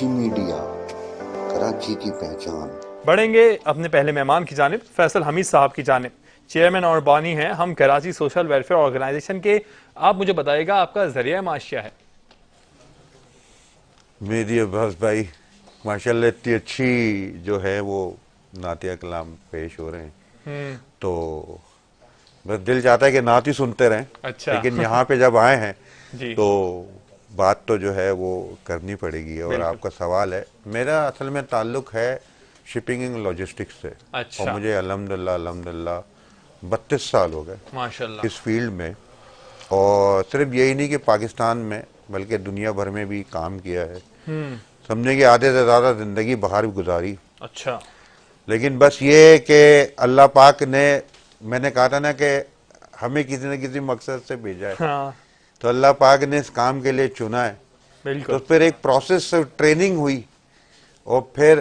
Karachi media, Karachi کی پہچان۔ بڑھیں گے اپنے پہلے مہمان کی جانب، فیصل حمید صاحب کی جانب، چیئرمین اور بانی ہیں ہم کراچی سوشل ویلفیئر آرگنائزیشن کے۔ آپ مجھے بتائیے گا آپ کا ذریعہ معاش کیا ہے؟ میری عباس بھائی ماشاءاللہ اتنی اچھی جو ہے وہ نعتیہ کلام پیش ہو رہے ہیں تو بس دل چاہتا ہے کہ نعت ہی سنتے رہیں، اچھا لیکن یہاں پہ جب آئے ہیں جی تو بات تو جو ہے وہ کرنی پڑے گی۔ اور آپ کا سوال ہے، میرا اصل میں تعلق ہے شپنگ اینڈ لاجسٹکس سے، اور اچھا مجھے الحمدللہ 32 سال ہو گئے ماشاءاللہ اس فیلڈ میں، اور صرف یہی نہیں کہ پاکستان میں بلکہ دنیا بھر میں بھی کام کیا ہے۔ سمجھے کہ آدھے سے زیادہ زندگی باہر گزاری، اچھا لیکن بس یہ کہ اللہ پاک نے، میں نے کہا تھا نا کہ ہمیں کسی نہ کسی مقصد سے بھیجا ہے، ہاں تو اللہ پاک نے اس کام کے لیے چنا ہے۔ بالکل تو پھر ایک پروسیس ٹریننگ ہوئی اور پھر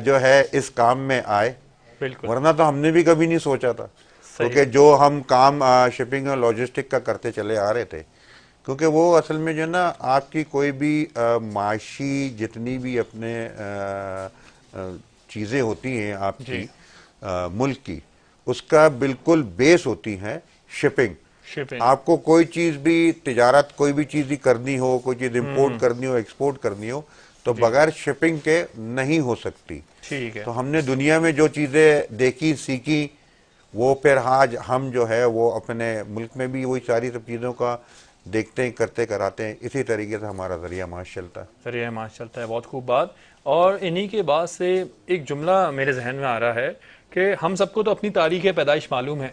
جو ہے اس کام میں آئے، بالکل ورنہ تو ہم نے بھی کبھی نہیں سوچا تھا، کیونکہ جو ہم کام شپنگ اور لاجسٹک کا کرتے چلے آ رہے تھے، کیونکہ وہ اصل میں جو ہے نا آپ کی کوئی بھی معاشی جتنی بھی اپنے چیزیں ہوتی ہیں آپ کی ملک کی، اس کا بالکل بیس ہوتی ہیں شپنگ۔ شپنگ آپ کو کوئی چیز بھی تجارت، کوئی بھی چیز ہی کرنی ہو، کوئی چیز امپورٹ کرنی ہو، ایکسپورٹ کرنی ہو، تو بغیر شپنگ کے نہیں ہو سکتی۔ ٹھیک ہے تو ہم نے دنیا میں جو چیزیں دیکھی سیکھی، وہ پھر آج ہم جو ہے وہ اپنے ملک میں بھی وہی ساری سب چیزوں کا دیکھتے ہیں، کرتے کراتے ہیں۔ اسی طریقے سے ہمارا ذریعہ معاش چلتا ہے۔ ذریعہ معاش چلتا ہے، بہت خوب بات۔ اور انہی کے بعد سے ایک جملہ میرے ذہن میں آ رہا ہے کہ ہم سب کو تو اپنی تاریخ پیدائش معلوم ہے،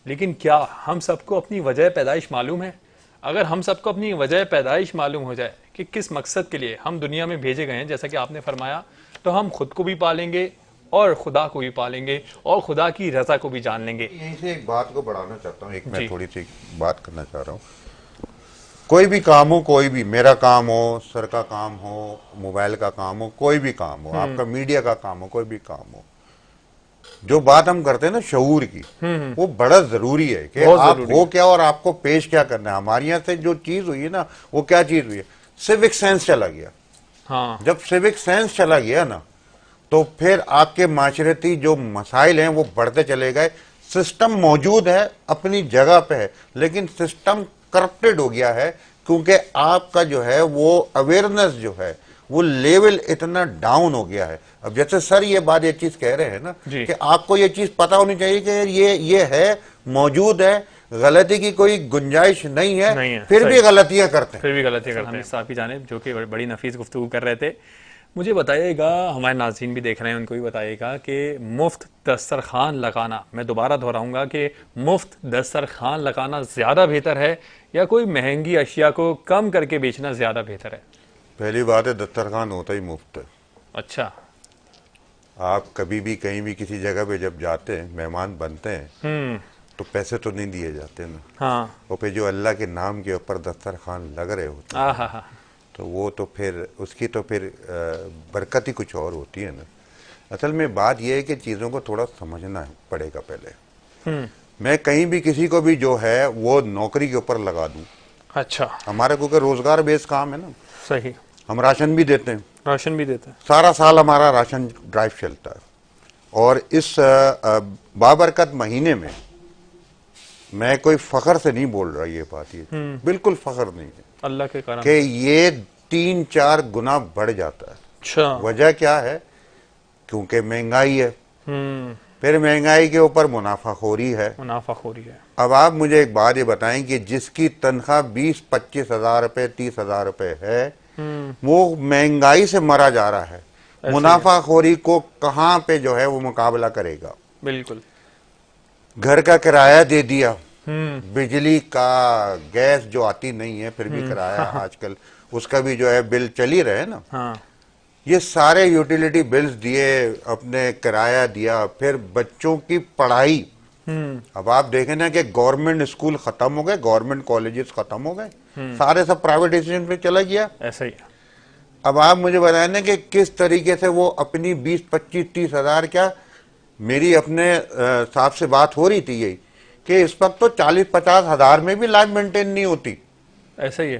لیکن کیا ہم سب کو اپنی وجہ پیدائش معلوم ہے؟ اگر ہم سب کو اپنی وجہ پیدائش معلوم ہو جائے کہ کس مقصد کے لیے ہم دنیا میں بھیجے گئے ہیں، جیسا کہ آپ نے فرمایا، تو ہم خود کو بھی پالیں گے اور خدا کو بھی پالیں گے اور خدا کی رضا کو بھی جان لیں گے۔ یہیں سے ایک بات کو بڑھانا چاہتا ہوں، میں جی تھوڑی سی بات کرنا چاہ رہا ہوں۔ کوئی بھی کام ہو، کوئی بھی میرا کام ہو، سر کا کام ہو، موبائل کا کام ہو، کوئی بھی کام ہو، آپ کا میڈیا کا کام ہو، کوئی بھی کام ہو، جو بات ہم کرتے ہیں نا شعور کی، وہ بڑا ضروری ہے کہ بہت آپ ضروری ہو کیا اور آپ کو پیش کیا کرنا ہے۔ ہمارے یہاں سے جو چیز ہوئی ہے نا، وہ کیا چیز ہوئی ہے؟ سیوک سینس چلا گیا۔ ہاں جب سیوک سینس چلا گیا نا، تو پھر آپ کے معاشرتی جو مسائل ہیں وہ بڑھتے چلے گئے۔ سسٹم موجود ہے، اپنی جگہ پہ ہے، لیکن سسٹم کرپٹڈ ہو گیا ہے، کیونکہ آپ کا جو ہے وہ اویئرنس جو ہے وہ لیول اتنا ڈاؤن ہو گیا ہے۔ اب جیسے سر یہ بات ایک چیز کہہ رہے ہیں نا جی کہ آپ کو یہ چیز پتہ ہونی چاہیے کہ یہ ہے، موجود ہے، غلطی کی کوئی گنجائش نہیں ہے، پھر بھی غلطیاں کرتے ہیں۔ پھر بھی غلطی کرتے ہیں۔ حمید صاحب کی جانب جو کہ بڑی نفیس گفتگو کر رہے تھے، مجھے بتائیے گا، ہمارے ناظرین بھی دیکھ رہے ہیں، ان کو بھی بتائیے گا کہ مفت دسترخوان لگانا، میں دوبارہ دہراؤں گا کہ مفت دسترخوان لگانا زیادہ بہتر ہے یا کوئی مہنگی اشیاء کو کم کر کے بیچنا زیادہ بہتر ہے؟ پہلی بات ہے دسترخوان ہوتا ہی مفت ہے۔ اچھا آپ کبھی بھی کہیں بھی کسی جگہ پہ جب جاتے ہیں، مہمان بنتے ہیں، تو پیسے تو نہیں دیے جاتے نا، ہاں اور پھر جو اللہ کے نام کے اوپر دسترخوان لگ رہے ہوتے ہیں، ہاں تو وہ تو پھر اس کی تو پھر برکت ہی کچھ اور ہوتی ہے نا۔ اصل میں بات یہ ہے کہ چیزوں کو تھوڑا سمجھنا پڑے گا پہلے۔ میں کہیں بھی کسی کو بھی جو ہے وہ نوکری کے اوپر لگا دوں، اچھا ہمارا کیونکہ روزگار بیس کام ہے نا، صحیح، ہم راشن بھی دیتے ہیں، راشن بھی دیتے ہیں، سارا سال ہمارا راشن ڈرائیو چلتا ہے، اور اس بابرکت مہینے میں میں کوئی فخر سے نہیں بول رہا، یہ بات یہ بالکل فخر نہیں ہے اللہ کے کرم کہ سے۔ یہ 3-4 گنا بڑھ جاتا ہے۔ اچھا وجہ کیا ہے؟ کیونکہ مہنگائی ہے، ہوں پھر مہنگائی کے اوپر منافع خوری ہے۔ منافع خوری ہے۔ اب آپ مجھے ایک بات یہ بتائیں کہ جس کی تنخواہ 20-25 ہزار روپے، 30 ہزار روپے ہے، وہ مہنگائی سے مرا جا رہا ہے، منافع خوری کو کہاں پہ جو ہے وہ مقابلہ کرے گا؟ بالکل گھر کا کرایہ دے دیا، بجلی کا، گیس جو آتی نہیں ہے پھر بھی کرایہ آج کل اس کا بھی جو ہے بل چل ہی رہے نا، ہاں یہ سارے یوٹیلیٹی بلز دیے، اپنے کرایہ دیا، پھر بچوں کی پڑھائی۔ اب آپ دیکھیں نا کہ گورنمنٹ اسکول ختم ہو گئے، گورنمنٹ کالجز ختم ہو گئے، سارے سب پرائیویٹائزیشن پہ چلا گیا۔ ایسا ہی اب آپ مجھے بتائیں نا کہ کس طریقے سے وہ اپنی 20-25-30 ہزار، کیا میری اپنے صاحب سے بات ہو رہی تھی یہی کہ اس وقت تو 40-50 ہزار میں بھی لائف مینٹین نہیں ہوتی۔ ایسا ہی ہے